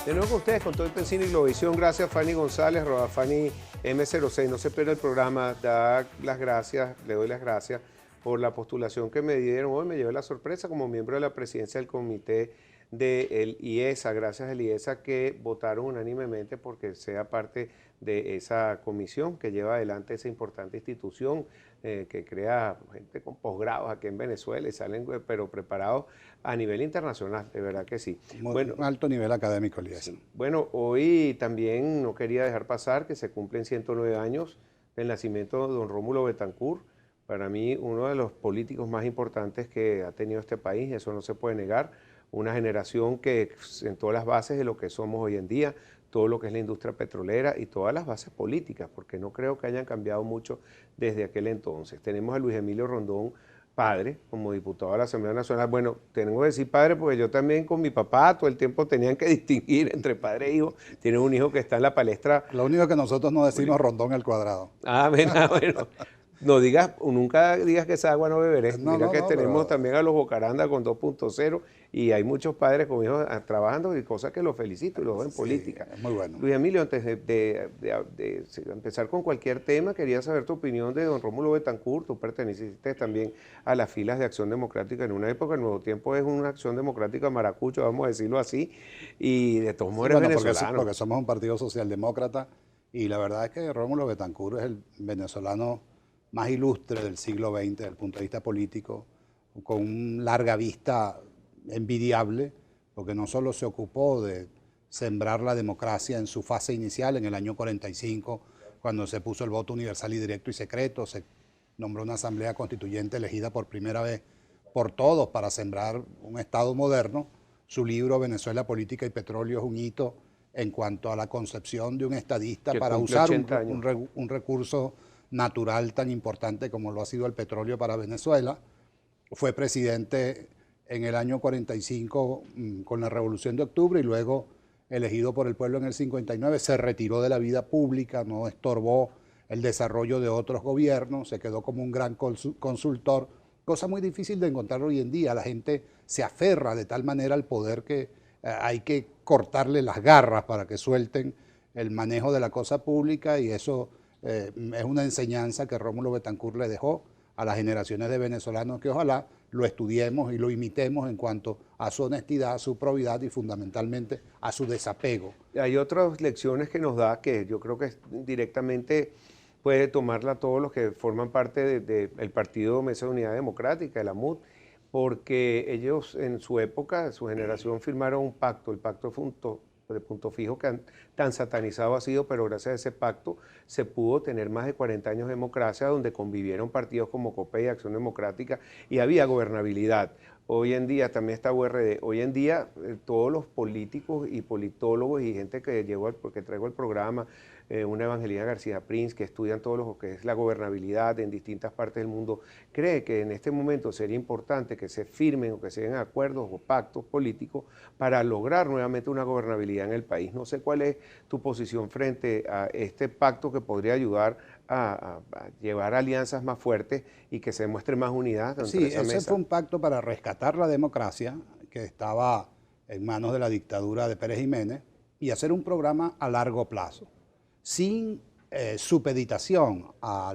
De nuevo con ustedes, con todo el Pensini y Globovisión. Gracias, Fanny González, Fanny M06. No se pierda el programa. Le doy las gracias por la postulación que me dieron hoy. Me llevé la sorpresa como miembro de la presidencia del comité del IESA. Gracias al IESA que votaron unánimemente porque sea parte de esa comisión que lleva adelante esa importante institución que crea gente con posgrados aquí en Venezuela y salen pero preparados a nivel internacional, de verdad que sí. Bueno, un alto nivel académico, Elías. Sí. Bueno, hoy también no quería dejar pasar que se cumplen 109 años del nacimiento de don Rómulo Betancourt. Para mí, uno de los políticos más importantes que ha tenido este país, eso no se puede negar. Una generación que sentó las bases de lo que somos hoy en día, todo lo que es la industria petrolera y todas las bases políticas, porque no creo que hayan cambiado mucho desde aquel entonces. Tenemos a Luis Emilio Rondón, padre, como diputado de la Asamblea Nacional. Bueno, tengo que decir padre porque yo también con mi papá todo el tiempo tenían que distinguir entre padre e hijo. Tiene un hijo que está en la palestra. Lo único que nosotros no decimos Rondón al cuadrado. Bueno. No digas, nunca digas que esa agua no beberé. Mira que tenemos también a los Bocaranda con 2.0 y hay muchos padres con hijos trabajando y cosas que los felicito y los veo en política. Es muy bueno. Luis Emilio, antes de empezar con cualquier tema, quería saber tu opinión de don Rómulo Betancourt. Tú perteneciste también a las filas de Acción Democrática en una época. El Nuevo Tiempo es una Acción Democrática maracucho, vamos a decirlo así, y de todos modos eres venezolano. Porque somos un partido socialdemócrata y la verdad es que Rómulo Betancourt es el venezolano más ilustre del siglo XX desde el punto de vista político, con una larga vista envidiable, porque no solo se ocupó de sembrar la democracia en su fase inicial, en el año 45, cuando se puso el voto universal y directo y secreto, se nombró una asamblea constituyente elegida por primera vez por todos para sembrar un Estado moderno. Su libro Venezuela, Política y Petróleo es un hito en cuanto a la concepción de un estadista para usar un recurso natural tan importante como lo ha sido el petróleo para Venezuela. Fue presidente en el año 45 con la Revolución de Octubre y luego elegido por el pueblo en el 59, se retiró de la vida pública, no estorbó el desarrollo de otros gobiernos, se quedó como un gran consultor, cosa muy difícil de encontrar hoy en día. La gente se aferra de tal manera al poder que hay que cortarle las garras para que suelten el manejo de la cosa pública y eso es una enseñanza que Rómulo Betancourt le dejó a las generaciones de venezolanos que ojalá lo estudiemos y lo imitemos en cuanto a su honestidad, a su probidad y fundamentalmente a su desapego. Hay otras lecciones que nos da que yo creo que directamente puede tomarla todos los que forman parte del Partido Mesa de Unidad Democrática, de la MUD, porque ellos en su época, su generación firmaron un pacto, el pacto de punto fijo que tan satanizado ha sido, pero gracias a ese pacto se pudo tener más de 40 años de democracia donde convivieron partidos como COPEI y Acción Democrática y había gobernabilidad. Hoy en día también está URD. Hoy en día todos los políticos y politólogos y gente que porque traigo el programa, una Evangelina García Prince, que estudian todo lo que es la gobernabilidad en distintas partes del mundo, cree que en este momento sería importante que se firmen o que se den acuerdos o pactos políticos para lograr nuevamente una gobernabilidad en el país. No sé cuál es tu posición frente a este pacto que podría ayudar a llevar alianzas más fuertes y que se muestre más unidad entre esa mesa. Ese fue un pacto para rescatar la democracia que estaba en manos de la dictadura de Pérez Jiménez y hacer un programa a largo plazo, sin supeditación a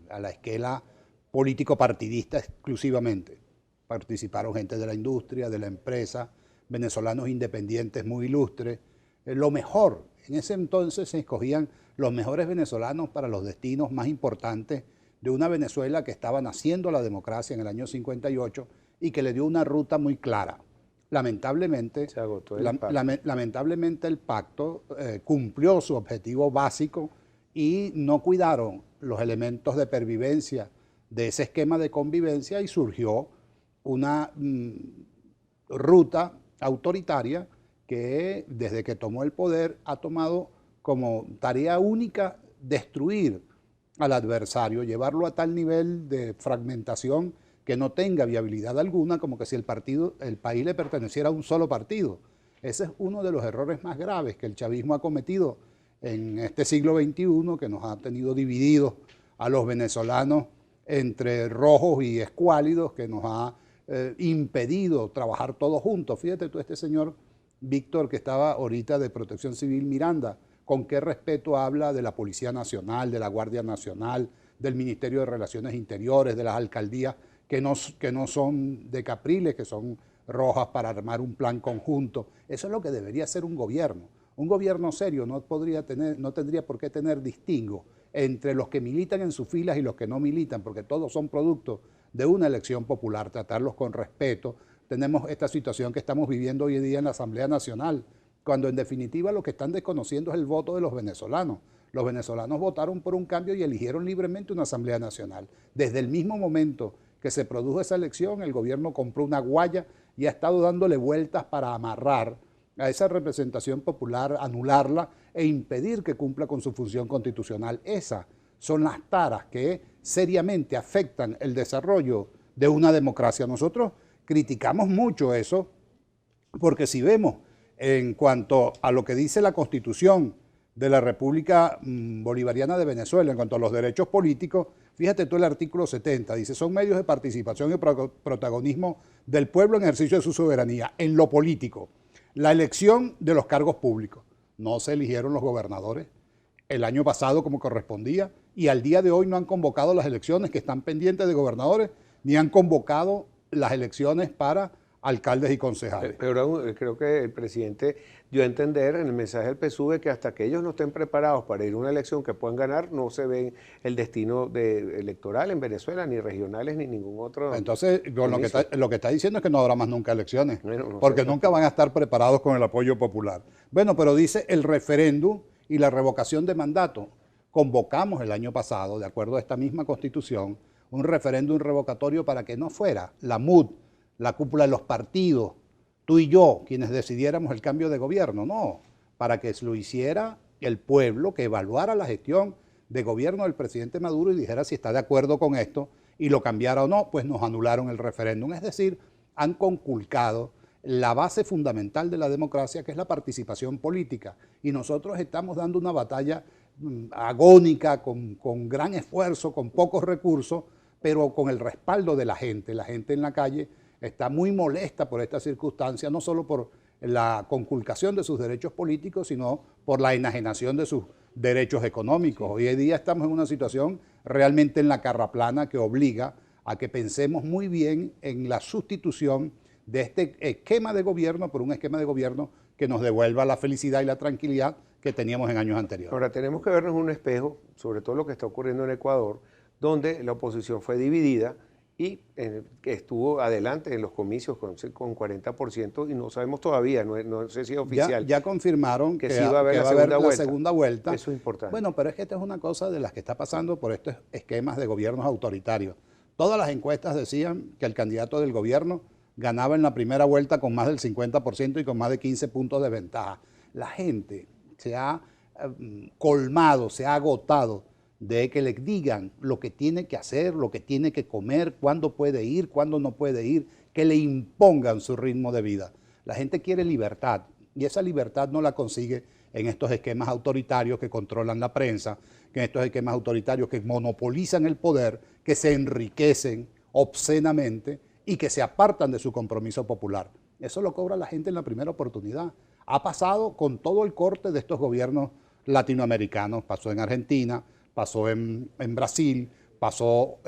la esquela político-partidista exclusivamente. Participaron gente de la industria, de la empresa, venezolanos independientes muy ilustres. Lo mejor, en ese entonces se escogían los mejores venezolanos para los destinos más importantes de una Venezuela que estaba naciendo la democracia en el año 58 y que le dio una ruta muy clara. Lamentablemente, lamentablemente el pacto cumplió su objetivo básico y no cuidaron los elementos de pervivencia de ese esquema de convivencia y surgió una ruta autoritaria que desde que tomó el poder ha tomado como tarea única destruir al adversario, llevarlo a tal nivel de fragmentación que no tenga viabilidad alguna, como que si el país le perteneciera a un solo partido. Ese es uno de los errores más graves que el chavismo ha cometido en este siglo XXI, que nos ha tenido divididos a los venezolanos entre rojos y escuálidos, que nos ha impedido trabajar todos juntos. Fíjate tú, este señor Víctor, que estaba ahorita de Protección Civil, Miranda, con qué respeto habla de la Policía Nacional, de la Guardia Nacional, del Ministerio de Relaciones Interiores, de las alcaldías que no son de Capriles, que son rojas para armar un plan conjunto. Eso es lo que debería ser un gobierno. Un gobierno serio no tendría por qué tener distingo entre los que militan en sus filas y los que no militan, porque todos son productos de una elección popular, tratarlos con respeto. Tenemos esta situación que estamos viviendo hoy en día en la Asamblea Nacional, cuando en definitiva lo que están desconociendo es el voto de los venezolanos. Los venezolanos votaron por un cambio y eligieron libremente una Asamblea Nacional. Desde el mismo momento que se produjo esa elección, el gobierno compró una guaya y ha estado dándole vueltas para amarrar a esa representación popular, anularla e impedir que cumpla con su función constitucional. Esas son las taras que seriamente afectan el desarrollo de una democracia. Nosotros criticamos mucho eso porque si vemos en cuanto a lo que dice la Constitución de la República Bolivariana de Venezuela, en cuanto a los derechos políticos, fíjate tú el artículo 70, dice, son medios de participación y protagonismo del pueblo en ejercicio de su soberanía, en lo político. La elección de los cargos públicos. No se eligieron los gobernadores el año pasado como correspondía y al día de hoy no han convocado las elecciones que están pendientes de gobernadores, ni han convocado las elecciones para alcaldes y concejales. Pero creo que el presidente dio a entender en el mensaje del PSUV que hasta que ellos no estén preparados para ir a una elección que puedan ganar, no se ve el destino electoral en Venezuela, ni regionales, ni ningún otro. Entonces, lo que está diciendo es que no habrá más nunca elecciones, bueno, no porque sé, nunca van a estar preparados con el apoyo popular. Bueno, pero dice el referéndum y la revocación de mandato. Convocamos el año pasado, de acuerdo a esta misma Constitución, un referéndum revocatorio para que no fuera la MUD, la cúpula de los partidos, tú y yo, quienes decidiéramos el cambio de gobierno, no, para que lo hiciera el pueblo, que evaluara la gestión de gobierno del presidente Maduro y dijera si está de acuerdo con esto y lo cambiara o no, pues nos anularon el referéndum. Es decir, han conculcado la base fundamental de la democracia, que es la participación política, y nosotros estamos dando una batalla agónica, con gran esfuerzo, con pocos recursos, pero con el respaldo de la gente en la calle está muy molesta por esta circunstancia, no solo por la conculcación de sus derechos políticos, sino por la enajenación de sus derechos económicos. Hoy en día estamos en una situación realmente en la carraplana que obliga a que pensemos muy bien en la sustitución de este esquema de gobierno por un esquema de gobierno que nos devuelva la felicidad y la tranquilidad que teníamos en años anteriores. Ahora, tenemos que vernos en un espejo, sobre todo lo que está ocurriendo en Ecuador, donde la oposición fue dividida y estuvo adelante en los comicios con 40% y no sabemos todavía, no sé si es oficial. Ya confirmaron que sí va a haber la segunda vuelta. Eso es importante. Bueno, pero es que esta es una cosa de las que está pasando por estos esquemas de gobiernos autoritarios. Todas las encuestas decían que el candidato del gobierno ganaba en la primera vuelta con más del 50% y con más de 15 puntos de ventaja. La gente se ha colmado, se ha agotado de que le digan lo que tiene que hacer, lo que tiene que comer, cuándo puede ir, cuándo no puede ir, que le impongan su ritmo de vida. La gente quiere libertad y esa libertad no la consigue en estos esquemas autoritarios que controlan la prensa, que en estos esquemas autoritarios que monopolizan el poder, que se enriquecen obscenamente y que se apartan de su compromiso popular. Eso lo cobra la gente en la primera oportunidad. Ha pasado con todo el corte de estos gobiernos latinoamericanos, pasó en Argentina, pasó en Brasil, pasó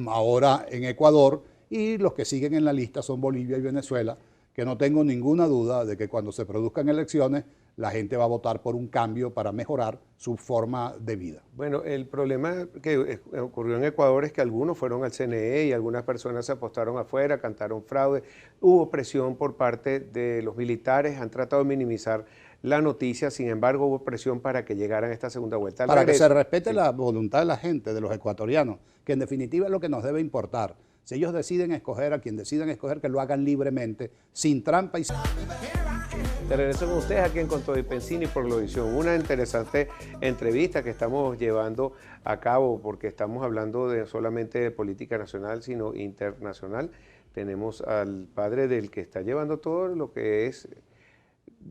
ahora en Ecuador y los que siguen en la lista son Bolivia y Venezuela, que no tengo ninguna duda de que cuando se produzcan elecciones la gente va a votar por un cambio para mejorar su forma de vida. Bueno, el problema que ocurrió en Ecuador es que algunos fueron al CNE y algunas personas se apostaron afuera, cantaron fraude, hubo presión por parte de los militares, han tratado de minimizar la noticia, sin embargo hubo presión para que llegaran a esta segunda vuelta. Para que se respete la voluntad de la gente, de los ecuatorianos, que en definitiva es lo que nos debe importar. Si ellos deciden escoger a quien decidan escoger, que lo hagan libremente, sin trampa y sin... De regreso con ustedes aquí en Con Todo y Pensini por Globovisión. Una interesante entrevista que estamos llevando a cabo porque estamos hablando de solamente de política nacional, sino internacional. Tenemos al padre del que está llevando todo lo que es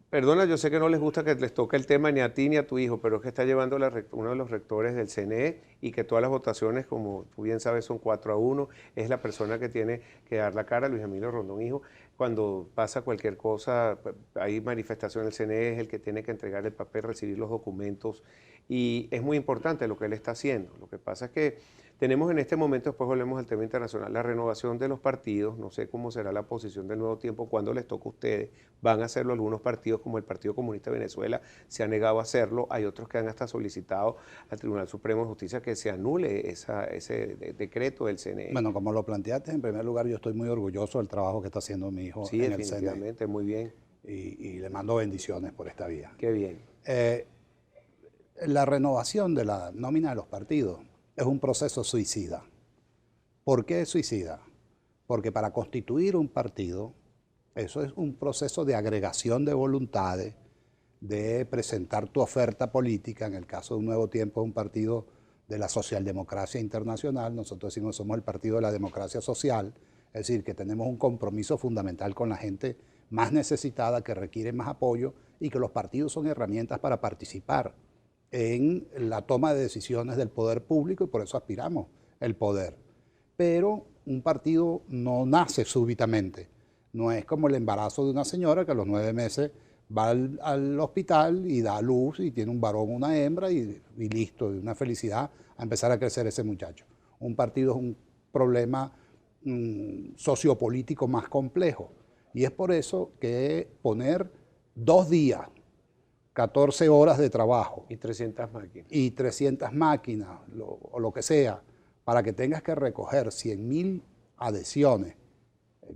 Perdona, yo sé que no les gusta que les toque el tema ni a ti ni a tu hijo, pero es que está llevando uno de los rectores del CNE y que todas las votaciones, como tú bien sabes, son 4-1. Es la persona que tiene que dar la cara, Luis Emilio Rondón, hijo. Cuando pasa cualquier cosa, hay manifestación, el CNE es el que tiene que entregar el papel, recibir los documentos y es muy importante lo que él está haciendo. Lo que pasa es que tenemos en este momento, después volvemos al tema internacional, la renovación de los partidos. No sé cómo será la posición del Nuevo Tiempo cuando les toca a ustedes. Van a hacerlo algunos partidos, como el Partido Comunista de Venezuela, se ha negado a hacerlo. Hay otros que han hasta solicitado al Tribunal Supremo de Justicia que se anule ese decreto del CNE. Bueno, como lo planteaste, en primer lugar, yo estoy muy orgulloso del trabajo que está haciendo mi hijo Sí, en el CNE. definitivamente, muy bien. Y le mando bendiciones por esta vía. Qué bien. La renovación de la nómina de los partidos es un proceso suicida. ¿Por qué suicida? Porque para constituir un partido, eso es un proceso de agregación de voluntades, de presentar tu oferta política. En el caso de Un Nuevo Tiempo, es un partido de la socialdemocracia internacional. Nosotros decimos que somos el partido de la democracia social, es decir, que tenemos un compromiso fundamental con la gente más necesitada, que requiere más apoyo, y que los partidos son herramientas para participar en la toma de decisiones del poder público, y por eso aspiramos el poder. Pero un partido no nace súbitamente. No es como el embarazo de una señora que a los 9 meses va al hospital y da a luz y tiene un varón o una hembra y listo, y una felicidad a empezar a crecer ese muchacho. Un partido es un problema sociopolítico más complejo. Y es por eso que poner 2 días, 14 horas de trabajo. Y 300 máquinas. Y 300 máquinas, o lo que sea, para que tengas que recoger 100.000 adhesiones,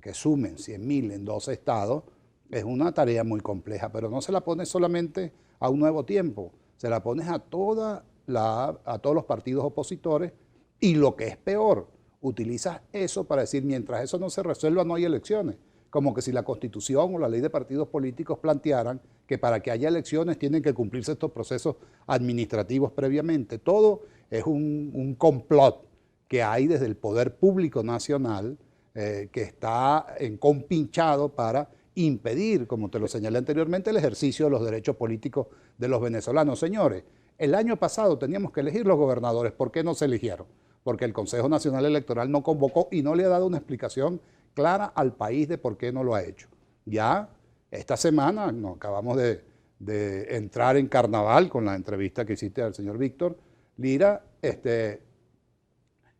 que sumen 100.000 en 12 estados, es una tarea muy compleja, pero no se la pones solamente a Un Nuevo Tiempo, se la pones a todos los partidos opositores, y lo que es peor, utilizas eso para decir, mientras eso no se resuelva, no hay elecciones. Como que si la Constitución o la ley de partidos políticos plantearan que para que haya elecciones tienen que cumplirse estos procesos administrativos previamente. Todo es un complot que hay desde el poder público nacional que está compinchado para impedir, como te lo señalé anteriormente, el ejercicio de los derechos políticos de los venezolanos. Señores, el año pasado teníamos que elegir los gobernadores. ¿Por qué no se eligieron? Porque el Consejo Nacional Electoral no convocó y no le ha dado una explicación clara al país de por qué no lo ha hecho. Ya esta semana acabamos de entrar en carnaval con la entrevista que hiciste al señor Víctor Lira,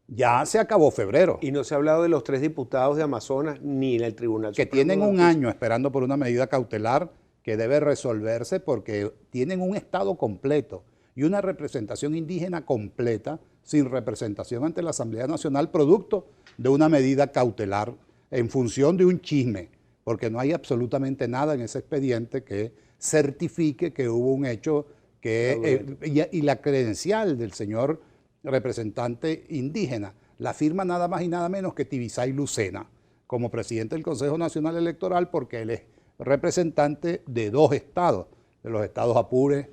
ya se acabó febrero. Y no se ha hablado de los 3 diputados de Amazonas ni en el Tribunal que Supremo tienen un año esperando por una medida cautelar que debe resolverse porque tienen un estado completo y una representación indígena completa sin representación ante la Asamblea Nacional, producto de una medida cautelar en función de un chisme, porque no hay absolutamente nada en ese expediente que certifique que hubo un hecho y la credencial del señor representante indígena la firma nada más y nada menos que Tibisay Lucena como presidente del Consejo Nacional Electoral, porque él es representante de 2 estados, de los estados Apure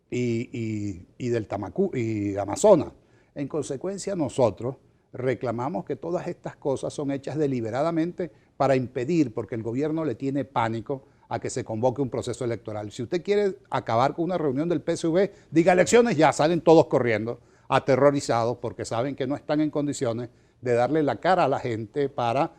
y del Tamacú y Amazonas. En consecuencia, nosotros reclamamos que todas estas cosas son hechas deliberadamente para impedir, porque el gobierno le tiene pánico a que se convoque un proceso electoral. Si usted quiere acabar con una reunión del PSV, diga elecciones, ya salen todos corriendo, aterrorizados, porque saben que no están en condiciones de darle la cara a la gente para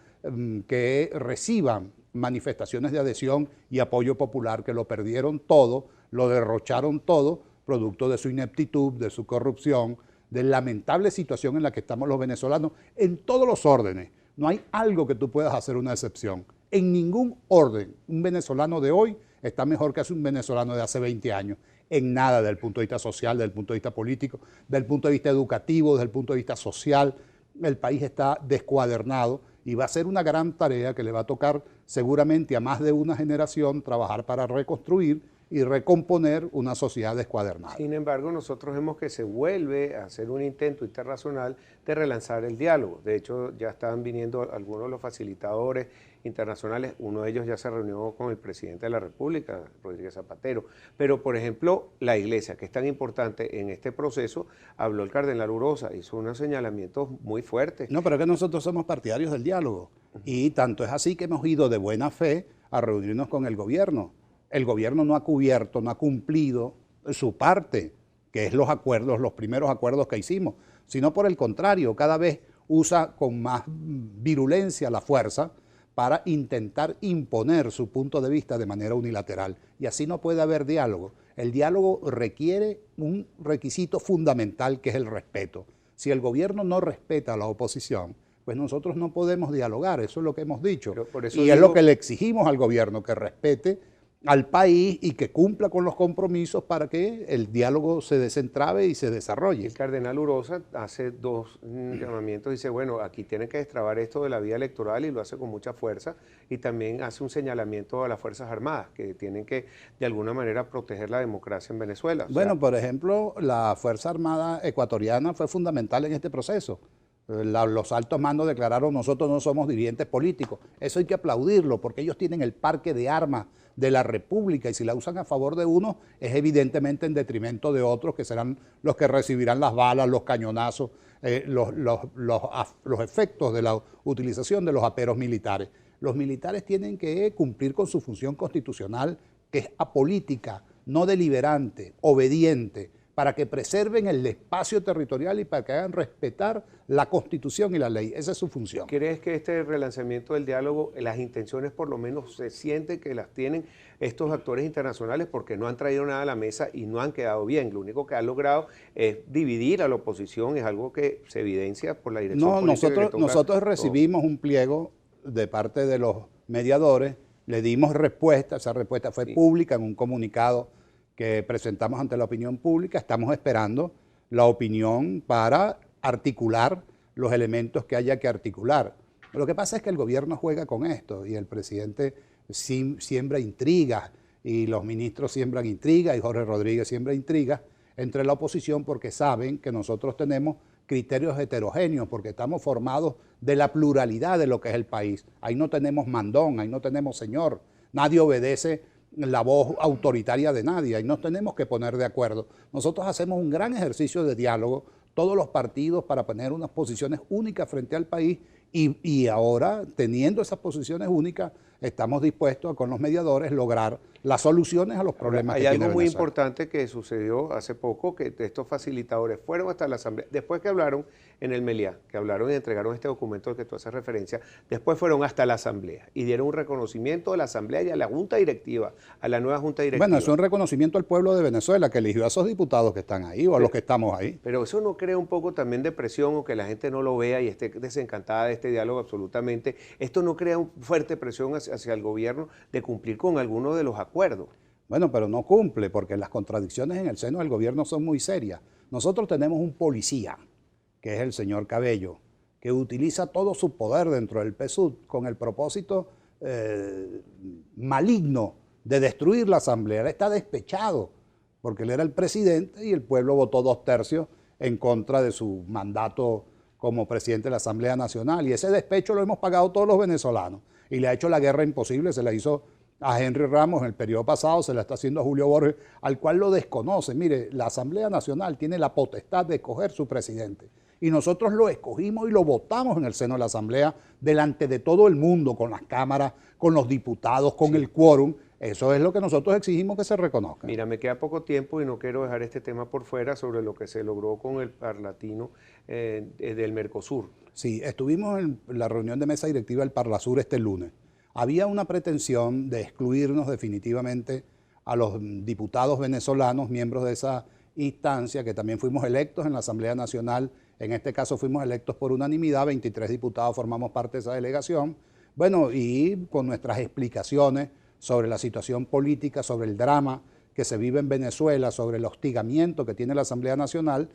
que reciban manifestaciones de adhesión y apoyo popular, que lo perdieron todo, lo derrocharon todo, producto de su ineptitud, de su corrupción, de la lamentable situación en la que estamos los venezolanos, en todos los órdenes. No hay algo que tú puedas hacer una excepción. En ningún orden, un venezolano de hoy está mejor que un venezolano de hace 20 años. En nada, desde el punto de vista social, desde el punto de vista político, desde el punto de vista educativo, desde el punto de vista social. El país está descuadernado y va a ser una gran tarea que le va a tocar seguramente a más de una generación trabajar para reconstruir y recomponer una sociedad descuadernada. Sin embargo, nosotros vemos que se vuelve a hacer un intento internacional de relanzar el diálogo. De hecho, ya están viniendo algunos de los facilitadores internacionales. Uno de ellos ya se reunió con el presidente de la República, Rodríguez Zapatero. Pero, por ejemplo, la Iglesia, que es tan importante en este proceso, habló el cardenal Urosa, hizo unos señalamientos muy fuertes. No, pero es que nosotros somos partidarios del diálogo. Y tanto es así que hemos ido de buena fe a reunirnos con el gobierno. el gobierno no ha cubierto, no ha cumplido su parte, que es los acuerdos, los primeros acuerdos que hicimos, sino por el contrario, cada vez usa con más virulencia la fuerza para intentar imponer su punto de vista de manera unilateral. Y así no puede haber diálogo. El diálogo requiere un requisito fundamental, que es el respeto. Si el gobierno no respeta a la oposición, pues nosotros no podemos dialogar, eso es lo que hemos dicho. Y es lo que le exigimos al gobierno, que respete al país y que cumpla con los compromisos para que el diálogo se desentrabe y se desarrolle. El cardenal Urosa hace dos llamamientos, dice, bueno, aquí tienen que destrabar esto de la vía electoral, y lo hace con mucha fuerza, y también hace un señalamiento a las Fuerzas Armadas, que tienen que de alguna manera proteger la democracia en Venezuela. Bueno, por ejemplo, la Fuerza Armada ecuatoriana fue fundamental en este proceso. Los altos mandos declararon: nosotros no somos dirigentes políticos. Eso hay que aplaudirlo, porque ellos tienen el parque de armas de la República, y si la usan a favor de unos, es evidentemente en detrimento de otros, que serán los que recibirán las balas, los cañonazos, los efectos de la utilización de los aperos militares. Los militares tienen que cumplir con su función constitucional, que es apolítica, no deliberante, obediente, para que preserven el espacio territorial y para que hagan respetar la Constitución y la ley. Esa es su función. ¿Crees que este relanzamiento del diálogo, las intenciones por lo menos se siente que las tienen estos actores internacionales, porque no han traído nada a la mesa y no han quedado bien? Lo único que han logrado es dividir a la oposición, es algo que se evidencia por la dirección política. Nosotros recibimos un pliego de parte de los mediadores, le dimos respuesta, esa respuesta fue pública en un comunicado que presentamos ante la opinión pública. Estamos esperando la opinión para articular los elementos que haya que articular. Lo que pasa es que el gobierno juega con esto, y el presidente siembra intrigas, y los ministros siembran intrigas, y Jorge Rodríguez siembra intrigas entre la oposición, porque saben que nosotros tenemos criterios heterogéneos, porque estamos formados de la pluralidad de lo que es el país. Ahí no tenemos mandón, ahí no tenemos señor, nadie obedece la voz autoritaria de nadie, y nos tenemos que poner de acuerdo. Nosotros hacemos un gran ejercicio de diálogo, todos los partidos, para poner unas posiciones únicas frente al país, y ahora, teniendo esas posiciones únicas, estamos dispuestos a, con los mediadores, lograr las soluciones a los problemas que tiene Venezuela. Hay algo muy importante que sucedió hace poco, que estos facilitadores fueron hasta la Asamblea, después que hablaron en el Meliá, que hablaron y entregaron este documento al que tú haces referencia, después fueron hasta la Asamblea y dieron un reconocimiento a la Asamblea y a la Junta Directiva, a la nueva Junta Directiva. Bueno, es un reconocimiento al pueblo de Venezuela, que eligió a esos diputados que están ahí, o a los que estamos ahí. Pero eso no crea un poco también de presión, o que la gente no lo vea y esté desencantada de este diálogo absolutamente. Esto no crea una fuerte presión hacia el gobierno de cumplir con algunos de los acuerdos. Bueno, pero no cumple, porque las contradicciones en el seno del gobierno son muy serias. Nosotros tenemos un policía, que es el señor Cabello, que utiliza todo su poder dentro del PSUV con el propósito maligno de destruir la Asamblea. Él está despechado, porque él era el presidente y el pueblo votó 2/3 en contra de su mandato como presidente de la Asamblea Nacional. Y ese despecho lo hemos pagado todos los venezolanos. Y le ha hecho la guerra imposible, se la hizo a Henry Ramos en el periodo pasado, se la está haciendo a Julio Borges, al cual lo desconoce. Mire, la Asamblea Nacional tiene la potestad de escoger su presidente, y nosotros lo escogimos y lo votamos en el seno de la Asamblea, delante de todo el mundo, con las cámaras, con los diputados, con el quórum. Eso es lo que nosotros exigimos que se reconozca. Mira, me queda poco tiempo y no quiero dejar este tema por fuera, sobre lo que se logró con el Parlatino del Mercosur. Sí, estuvimos en la reunión de mesa directiva del Parlasur este lunes. Había una pretensión de excluirnos definitivamente a los diputados venezolanos, miembros de esa instancia, que también fuimos electos en la Asamblea Nacional. En este caso fuimos electos por unanimidad, 23 diputados formamos parte de esa delegación. Bueno, y con nuestras explicaciones sobre la situación política, sobre el drama que se vive en Venezuela, sobre el hostigamiento que tiene la Asamblea Nacional,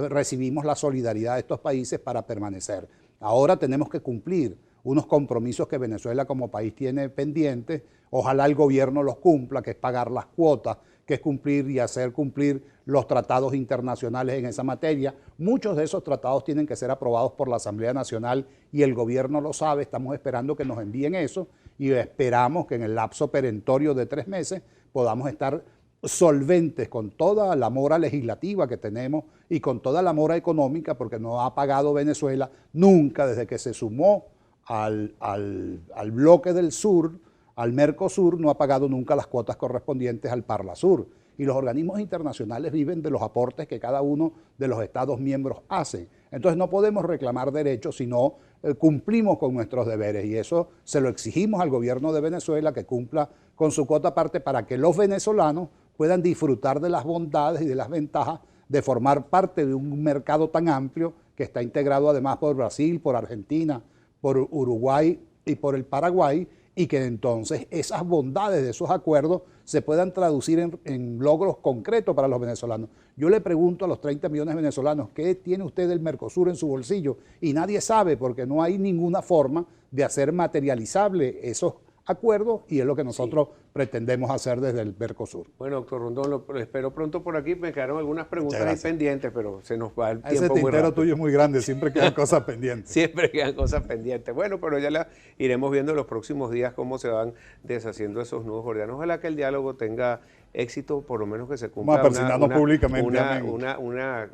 recibimos la solidaridad de estos países para permanecer. Ahora tenemos que cumplir unos compromisos que Venezuela como país tiene pendientes. Ojalá el gobierno los cumpla, que es pagar las cuotas, que es cumplir y hacer cumplir los tratados internacionales en esa materia. Muchos de esos tratados tienen que ser aprobados por la Asamblea Nacional y el gobierno lo sabe. Estamos esperando que nos envíen eso, y esperamos que en el lapso perentorio de 3 meses podamos estar solventes con toda la mora legislativa que tenemos y con toda la mora económica, porque no ha pagado Venezuela nunca desde que se sumó al bloque del sur, al Mercosur no ha pagado nunca las cuotas correspondientes al Parlasur. Y los organismos internacionales viven de los aportes que cada uno de los Estados miembros hace. Entonces no podemos reclamar derechos si no cumplimos con nuestros deberes. Y eso se lo exigimos al gobierno de Venezuela, que cumpla con su cuota parte para que los venezolanos puedan disfrutar de las bondades y de las ventajas de formar parte de un mercado tan amplio que está integrado además por Brasil, por Argentina, por Uruguay y por el Paraguay, y que entonces esas bondades de esos acuerdos se puedan traducir en logros concretos para los venezolanos. Yo le pregunto a los 30 millones de venezolanos, ¿qué tiene usted del Mercosur en su bolsillo? Y nadie sabe, porque no hay ninguna forma de hacer materializable esos acuerdos, y es lo que nosotros pretendemos hacer desde el Mercosur. Bueno, doctor Rondón, lo espero pronto por aquí. Me quedaron algunas preguntas ahí pendientes, pero se nos va el tiempo Ese muy tintero rápido. tuyo es muy grande, siempre quedan cosas pendientes. Siempre quedan cosas pendientes. Bueno, pero ya la iremos viendo en los próximos días cómo se van deshaciendo esos nudos gordianos. Ojalá que el diálogo tenga éxito, por lo menos que se cumpla Vamos a persignarnos públicamente. una